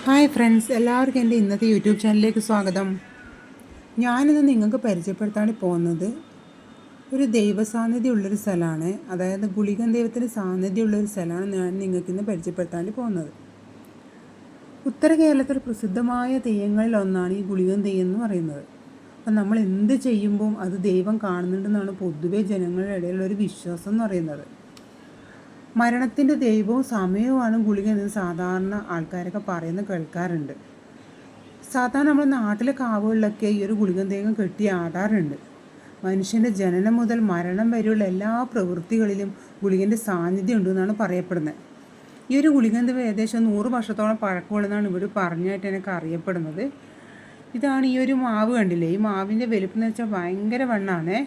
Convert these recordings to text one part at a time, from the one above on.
Hi friends, എല്ലാവർക്കും എൻ്റെ ഇന്നത്തെ യൂട്യൂബ് ചാനലിലേക്ക് സ്വാഗതം. ഞാനിന്ന് നിങ്ങൾക്ക് പരിചയപ്പെടുത്താൻ പോകുന്നത് ഒരു ദൈവ സാന്നിധ്യമുള്ളൊരു സ്ഥലമാണ്. അതായത് ഗുളികൻ ദൈവത്തിൻ്റെ സാന്നിധ്യമുള്ളൊരു സ്ഥലമാണ് ഞാൻ നിങ്ങൾക്കിന്ന് പരിചയപ്പെടുത്താൻ പോകുന്നത്. ഉത്തര കേരളത്തിൽ പ്രസിദ്ധമായ തെയ്യങ്ങളിൽ ഒന്നാണ് ഈ ഗുളികൻ തെയ്യം എന്ന് പറയുന്നത്. അപ്പം നമ്മൾ എന്ത് ചെയ്യുമ്പം അത് ദൈവം കാണുന്നുണ്ടെന്നാണ് പൊതുവെ ജനങ്ങളുടെ ഇടയിലുള്ളൊരു വിശ്വാസം എന്ന് പറയുന്നത്. മരണത്തിൻ്റെ ദൈവവും സമയവുമാണ് ഗുളിക എന്ന് സാധാരണ ആൾക്കാരൊക്കെ പറയുന്നത് കേൾക്കാറുണ്ട്. സാധാരണ നമ്മുടെ നാട്ടിലെ കാവുകളിലൊക്കെ ഈ ഒരു ഗുളികൻ ദൈവം കെട്ടി ആടാറുണ്ട്. മനുഷ്യൻ്റെ ജനനം മുതൽ മരണം വരെയുള്ള എല്ലാ പ്രവൃത്തികളിലും ഗുളികൻ്റെ സാന്നിധ്യം ഉണ്ടെന്നാണ് പറയപ്പെടുന്നത്. ഈ ഒരു ഗുളികൻ ദൈവം ഏകദേശം 100 വർഷത്തോളം പഴക്കമുള്ളതാണ് ഇവർ പറഞ്ഞായിട്ട് എനിക്ക് അറിയപ്പെടുന്നത്. ഇതാണ് ഈ ഒരു മാവ് കണ്ടില്ലേ, ഈ മാവിൻ്റെ വലുപ്പം എന്ന് വെച്ചാൽ ഭയങ്കര വണ്ണമാണ്.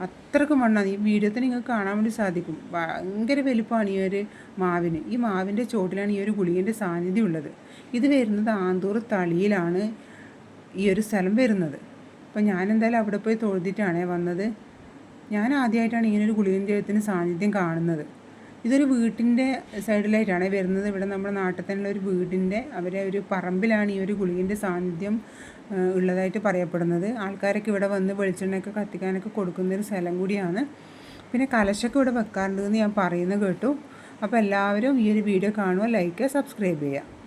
അത്രയ്ക്ക് മണ്ണാണ്. ഈ വീഡിയോയിൽ നിങ്ങൾക്ക് കാണാൻ വേണ്ടി സാധിക്കും. ഭയങ്കര വലുപ്പമാണ് ഈ ഒരു മാവിന്. ഈ മാവിൻ്റെ ചോട്ടിലാണ് ഈ ഒരു ഗുളികൻ്റെ സാന്നിധ്യം ഉള്ളത്. ഇത് വരുന്നത് ആന്തൂർ തളിയിലാണ് ഈ ഒരു സ്ഥലം വരുന്നത്. അപ്പോൾ ഞാനെന്തായാലും അവിടെ പോയി തൊഴുതിട്ടാണ് വന്നത്. ഞാൻ ആദ്യമായിട്ടാണ് ഇങ്ങനൊരു ഗുളികൻ ദൈവത്തിൻ്റെ സാന്നിധ്യം കാണുന്നത്. ഇതൊരു വീട്ടിൻ്റെ സൈഡിലായിട്ടാണ് വരുന്നത്. ഇവിടെ നമ്മുടെ നാട്ടിൽ തന്നെയുള്ള ഒരു വീടിൻ്റെ അവരെ ഒരു പറമ്പിലാണ് ഈ ഒരു ഗുളികൻ്റെ സാന്നിധ്യം ഉള്ളതായിട്ട് പറയപ്പെടുന്നത്. ആൾക്കാരൊക്കെ ഇവിടെ വന്ന് വെളിച്ചെണ്ണയൊക്കെ കത്തിക്കാനൊക്കെ കൊടുക്കുന്നൊരു സ്ഥലം കൂടിയാണ്. പിന്നെ കലശമൊക്കെ ഇവിടെ വെക്കാറുണ്ടെന്ന് ഞാൻ പറയുന്നത് കേട്ടു. അപ്പോൾ എല്ലാവരും ഈ ഒരു വീഡിയോ കാണുക, ലൈക്ക്, സബ്സ്ക്രൈബ് ചെയ്യുക.